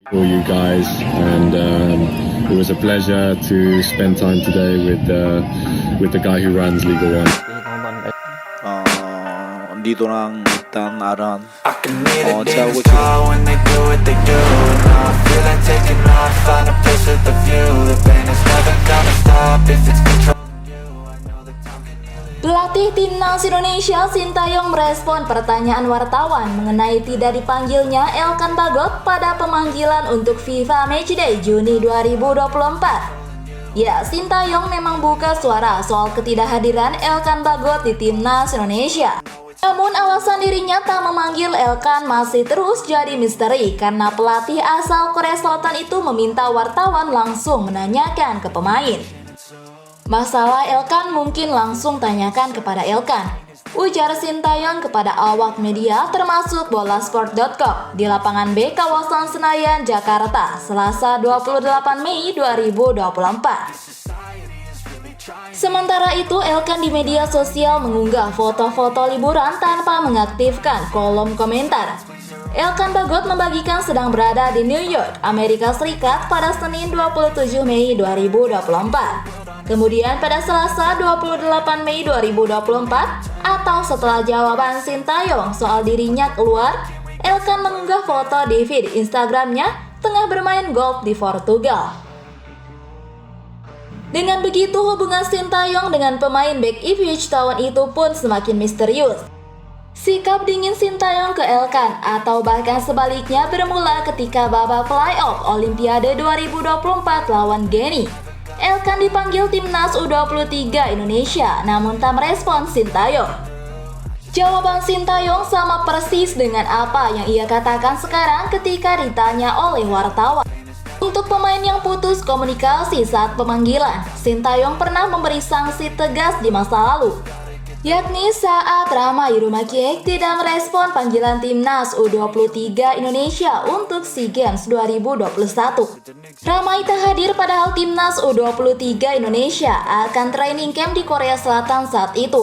For you guys, and it was a pleasure to spend time today with the guy who runs Liga One. Dito lang 일단 아란 I can hear the 잘하고 demons call when they do what they do. Now I feel like taking off, find a place with a view. The pain is never gonna stop if it's controlling you. I know that time can heal. Pelatih Timnas Indonesia Sintayong merespon pertanyaan wartawan mengenai tidak dipanggilnya Elkan Bagot pada pemanggilan untuk FIFA Matchday Juni 2024. Ya, Sintayong memang buka suara soal ketidakhadiran Elkan Bagot di Timnas Indonesia. Namun alasan dirinya tak memanggil Elkan masih terus jadi misteri karena pelatih asal Korea Selatan itu meminta wartawan langsung menanyakan ke pemain. Masalah Elkan mungkin langsung tanyakan kepada Elkan, ujar Sintayong kepada awak media termasuk bolasport.com di lapangan B kawasan Senayan, Jakarta, Selasa 28 Mei 2024. Sementara itu, Elkan di media sosial mengunggah foto-foto liburan tanpa mengaktifkan kolom komentar. Elkan Bagot membagikan sedang berada di New York, Amerika Serikat pada Senin 27 Mei 2024. Kemudian pada Selasa 28 Mei 2024, atau setelah jawaban Sintayong soal dirinya keluar, Elkan mengunggah foto di feed Instagramnya tengah bermain golf di Portugal. Dengan begitu, hubungan Sintayong dengan pemain bek Ipswich tahun itu pun semakin misterius. Sikap dingin Sintayong ke Elkan atau bahkan sebaliknya bermula ketika babak playoff Olimpiade 2024 lawan Guinea. Elkan dipanggil Timnas U23 Indonesia namun tak merespon Sintayong. Jawaban Sintayong sama persis dengan apa yang ia katakan sekarang ketika ditanya oleh wartawan. Untuk pemain yang putus komunikasi saat pemanggilan, Sintayong pernah memberi sanksi tegas di masa lalu, yakni saat Rama Irumakiek tidak merespon panggilan Timnas U23 Indonesia untuk SEA Games 2021. Ramai tak hadir padahal Timnas U23 Indonesia akan training camp di Korea Selatan saat itu.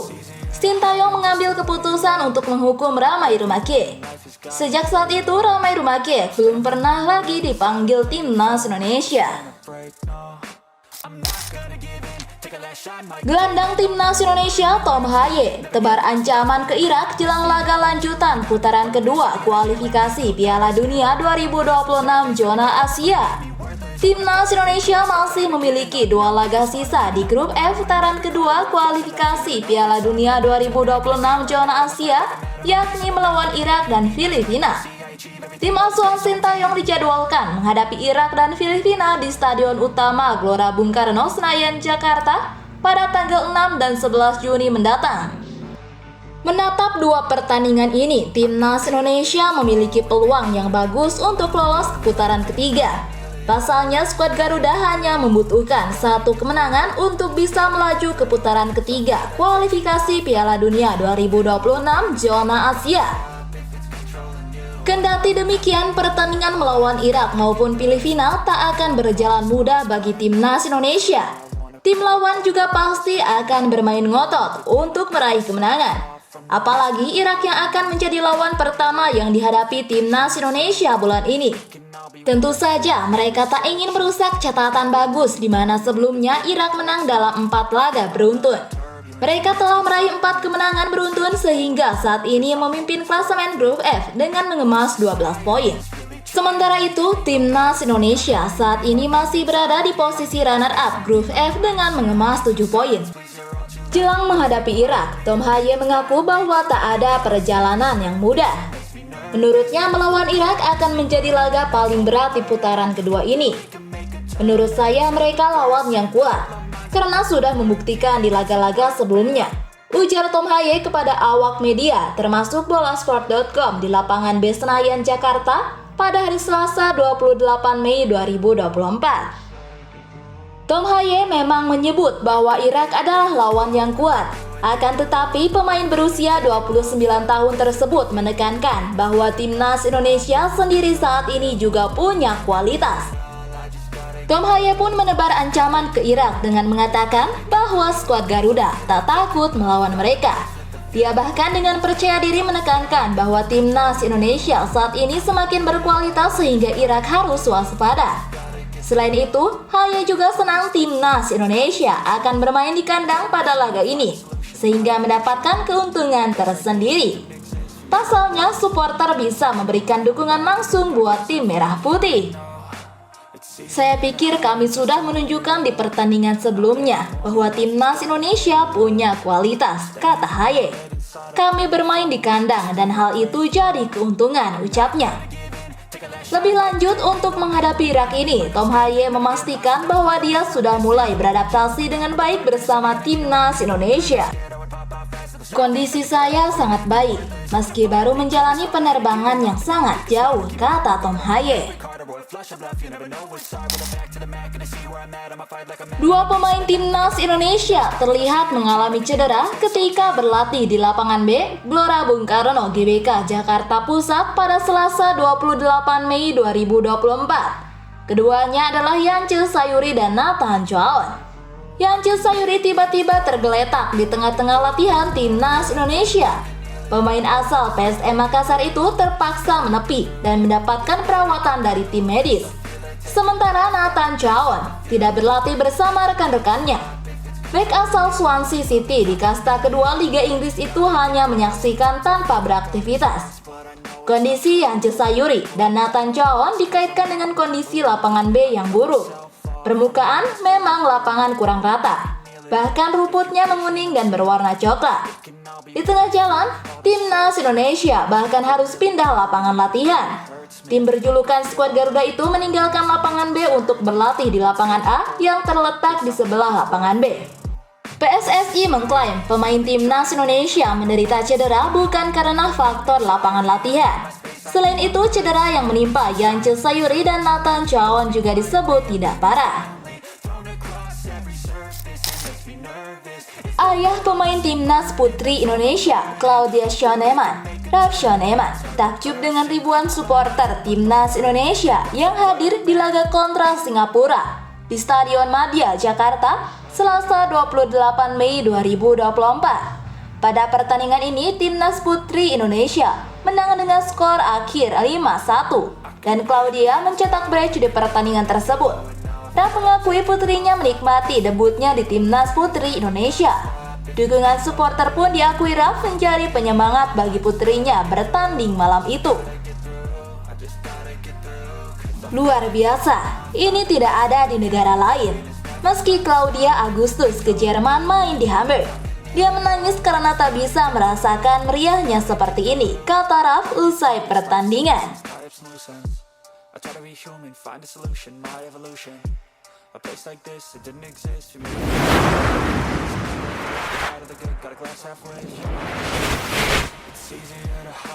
Sintayong mengambil keputusan untuk menghukum Rama Irumakiek. Sejak saat itu, Rama Irumakiek belum pernah lagi dipanggil Timnas Indonesia. Gelandang Timnas Indonesia Tom Haye tebar ancaman ke Irak jelang laga lanjutan putaran kedua kualifikasi Piala Dunia 2026 zona Asia. Timnas Indonesia masih memiliki 2 laga sisa di grup F putaran kedua kualifikasi Piala Dunia 2026 zona Asia, yakni melawan Irak dan Filipina. Tim asuhan Sintayong dijadwalkan menghadapi Irak dan Filipina di Stadion Utama Gelora Bung Karno, Senayan, Jakarta pada tanggal 6 dan 11 Juni mendatang. Menatap 2 pertandingan ini, Timnas Indonesia memiliki peluang yang bagus untuk lolos ke putaran ketiga. Pasalnya, skuad Garuda hanya membutuhkan 1 kemenangan untuk bisa melaju ke putaran ketiga kualifikasi Piala Dunia 2026 zona Asia. Kendati demikian, pertandingan melawan Irak maupun Filipina tak akan berjalan mudah bagi Timnas Indonesia. Tim lawan juga pasti akan bermain ngotot untuk meraih kemenangan. Apalagi Irak yang akan menjadi lawan pertama yang dihadapi Timnas Indonesia bulan ini. Tentu saja mereka tak ingin merusak catatan bagus di mana sebelumnya Irak menang dalam 4 laga beruntun. Mereka telah meraih 4 kemenangan beruntun sehingga saat ini memimpin klasemen grup F dengan mengemas 12 poin. Sementara itu, Timnas Indonesia saat ini masih berada di posisi runner-up grup F dengan mengemas 7 poin. Jelang menghadapi Irak, Tom Haye mengaku bahwa tak ada perjalanan yang mudah. Menurutnya, melawan Irak akan menjadi laga paling berat di putaran kedua ini. Menurut saya, mereka lawan yang kuat, karena sudah membuktikan di laga-laga sebelumnya, ujar Tom Haye kepada awak media, termasuk bolasport.com di lapangan B Senayan, Jakarta, pada hari Selasa 28 Mei 2024. Tom Haye memang menyebut bahwa Irak adalah lawan yang kuat. Akan tetapi, pemain berusia 29 tahun tersebut menekankan bahwa Timnas Indonesia sendiri saat ini juga punya kualitas. Tom Haye pun menebar ancaman ke Irak dengan mengatakan bahwa skuad Garuda tak takut melawan mereka. Dia bahkan dengan percaya diri menekankan bahwa timnas Indonesia saat ini semakin berkualitas sehingga Irak harus waspada. Selain itu, Haye juga senang timnas Indonesia akan bermain di kandang pada laga ini, sehingga mendapatkan keuntungan tersendiri. Pasalnya, supporter bisa memberikan dukungan langsung buat tim merah putih. Saya pikir kami sudah menunjukkan di pertandingan sebelumnya bahwa timnas Indonesia punya kualitas, kata Haye. Kami bermain di kandang dan hal itu jadi keuntungan, ucapnya. Lebih lanjut, untuk menghadapi Irak ini, Tom Haye memastikan bahwa dia sudah mulai beradaptasi dengan baik bersama timnas Indonesia. Kondisi saya sangat baik, meski baru menjalani penerbangan yang sangat jauh, kata Tom Haye. Dua pemain timnas Indonesia terlihat mengalami cedera ketika berlatih di lapangan B, Gelora Bung Karno GBK Jakarta Pusat pada Selasa 28 Mei 2024. Keduanya adalah Yance Sayuri dan Nathan Choaon. Yance Sayuri tiba-tiba tergeletak di tengah-tengah latihan timnas Indonesia. Pemain asal PSM Makassar itu terpaksa menepi dan mendapatkan perawatan dari tim medis. Sementara Nathan Choaon tidak berlatih bersama rekan-rekannya. Bek asal Swansea City di kasta kedua Liga Inggris itu hanya menyaksikan tanpa beraktivitas. Kondisi Yance Sayuri dan Nathan Choaon dikaitkan dengan kondisi lapangan B yang buruk. Permukaan memang lapangan kurang rata, bahkan rumputnya menguning dan berwarna coklat. Di tengah jalan, timnas Indonesia bahkan harus pindah lapangan latihan. Tim berjulukan skuad Garuda itu meninggalkan lapangan B untuk berlatih di lapangan A yang terletak di sebelah lapangan B. PSSI mengklaim pemain timnas Indonesia menderita cedera bukan karena faktor lapangan latihan. Selain itu, cedera yang menimpa Yance Sayuri dan Nathan Choaon juga disebut tidak parah. Ayah pemain timnas putri Indonesia, Claudia Schoenemann, Raf Schoenemann, takjub dengan ribuan supporter timnas Indonesia yang hadir di laga kontra Singapura di Stadion Madia, Jakarta, Selasa 28 Mei 2024. Pada pertandingan ini, timnas putri Indonesia menang dengan skor akhir 5-1 dan Claudia mencetak brace di pertandingan tersebut. Raf mengakui putrinya menikmati debutnya di timnas putri Indonesia. Dukungan supporter pun diakui Raf menjadi penyemangat bagi putrinya bertanding malam itu. Luar biasa, ini tidak ada di negara lain. Meski Claudia Agustus ke Jerman main di Hamburg, dia menangis karena tak bisa merasakan meriahnya seperti ini, kata Raf usai pertandingan. A place like this, it didn't exist for me. Out of the gate, got a glass halfway. It's easier to hide.